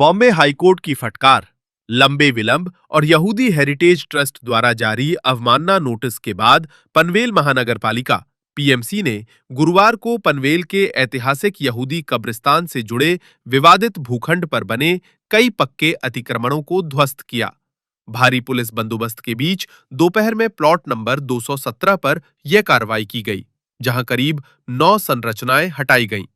Bombay high court की फटकार, लंबे विलंब और यहूदी हेरिटेज ट्रस्ट द्वारा जारी अवमानना नोटिस के बाद पनवेल महानगरपालिका पीएमसी ने गुरुवार को पनवेल के ऐतिहासिक यहूदी कब्रिस्तान से जुड़े विवादित भूखंड पर बने कई पक्के अतिक्रमणों को ध्वस्त किया। भारी पुलिस बंदोबस्त के बीच दोपहर में प्लॉट नंबर 217 पर यह कार्रवाई की गई, जहां करीब 9 संरचनाएं हटाई गईं।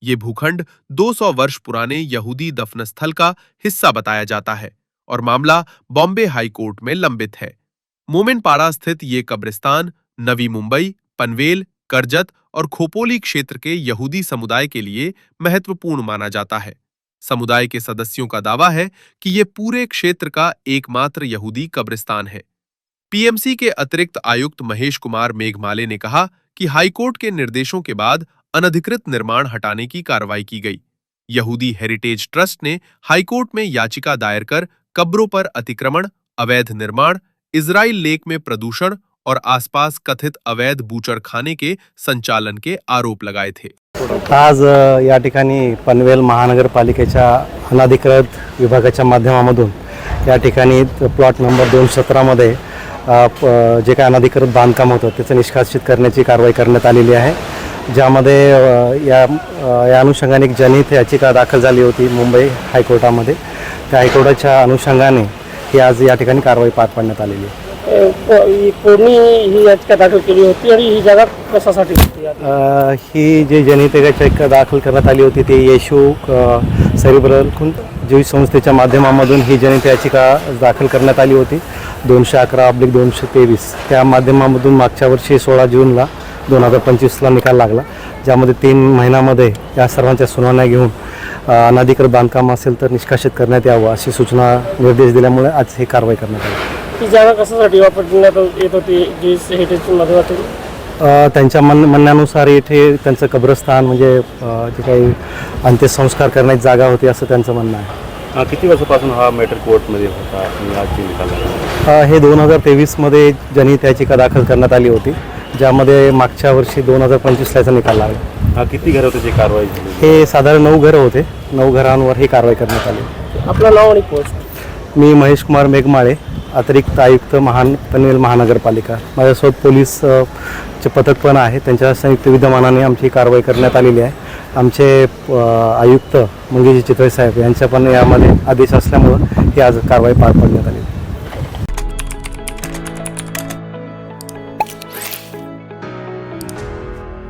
ये भूखंड 200 वर्ष पुराने यहूदी दफन स्थल का हिस्सा बताया जाता है और मामला बॉम्बे हाई कोर्ट में लंबित है। मोमिनपाड़ा स्थित ये कब्रिस्तान नवी मुंबई, पनवेल, करजत और खोपोली क्षेत्र के यहूदी समुदाय के लिए महत्वपूर्ण माना जाता है। समुदाय के सदस्यों का दावा है कि ये पूरे क्षेत्र का एकमात्र यहूदी कब्रिस्तान है। पीएमसी के अतिरिक्त आयुक्त महेश कुमार मेघमाले ने कहा कि हाईकोर्ट के निर्देशों के बाद अनधिकृत निर्माण हटाने की कार्रवाई की गई। यहूदी हेरिटेज ट्रस्ट ने हाईकोर्ट में याचिका दायर कर कब्रों पर अतिक्रमण, अवैध निर्माण, इजराइल लेक में प्रदूषण और आसपास कथित अवैध बूचड़खाने के संचालन के आरोप लगाए थे। आज या ठिकाणी पनवेल महानगरपालिकेच्या अनधिकृत विभागाच्या माध्यमामधून या ठिकाणी प्लॉट नंबर 217 मध्ये जे काही अनधिकृत बांधकाम होतं त्याचं निष्कासित करण्याची कारवाई करण्यात आलेली आहे, ज्यामध्ये या अनुषंगाने एक जनहित याचिका दाखल झाली होती मुंबई हायकोर्टामध्ये। त्या हायकोर्टाच्या अनुषंगाने ही आज या ठिकाणी कारवाई पार पाडण्यात आलेली आहे। कोणी ही याचिका दाखल केली होती आणि ही जागा कशासाठी होती? ही जी जनहित याचिका दाखल करण्यात आली होती ती येशू सेरिब्रल ज्यूइश संस्थेच्या माध्यमामधून ही जनहित याचिका दाखल करण्यात आली होती 211/223। त्या माध्यमामधून मागच्या वर्षी 16 जूनला 2025ला निकाल लागला, ज्यामध्ये 3 महिन्यामध्ये या सर्वांच्या सुनावण्या घेऊन अनधिकृत बांधकाम असेल तर निष्कासित करण्यात यावं अशी सूचना निर्देश दिल्यामुळे आज ही कारवाई करण्यात आली। ही जागा कशासाठी वापरण्यात येत होती? जी हेरिटेजच्या माध्यमातून त्यांच्या म्हणण्यानुसार इथे त्यांचं कब्रस्तान म्हणजे जे काही अंत्यसंस्कार करण्याची जागा होती असं त्यांचं म्हणणं आहे। किती वर्षापासून हा मॅटर कोर्टमध्ये होता आणि आज निकाल लागला? हे 2023मध्ये जनहित याचिका दाखल करण्यात आली होती, ज्यामध्ये मागच्या वर्षी 2025ला याचा निकाल लागला। किती घरं होते जी कारवाई झाली? हे साधारण 9 घरं होते, 9 घरांवर ही कारवाई करण्यात आली। आपलं नाव आणि पोस्ट? मी महेश कुमार मेघमाळे, अतिरिक्त आयुक्त पनवेल महानगरपालिका। माझ्यासोबत पोलीस चे पथक पण आहे, त्यांच्या संयुक्त विद्यमानाने आमची कारवाई करण्यात आलेली आहे। आमचे आयुक्त मंगेश चितळे साहेब यांच्या पण यामध्ये आदेश असल्यामुळे ही आज कारवाई पार पाडण्यात आली।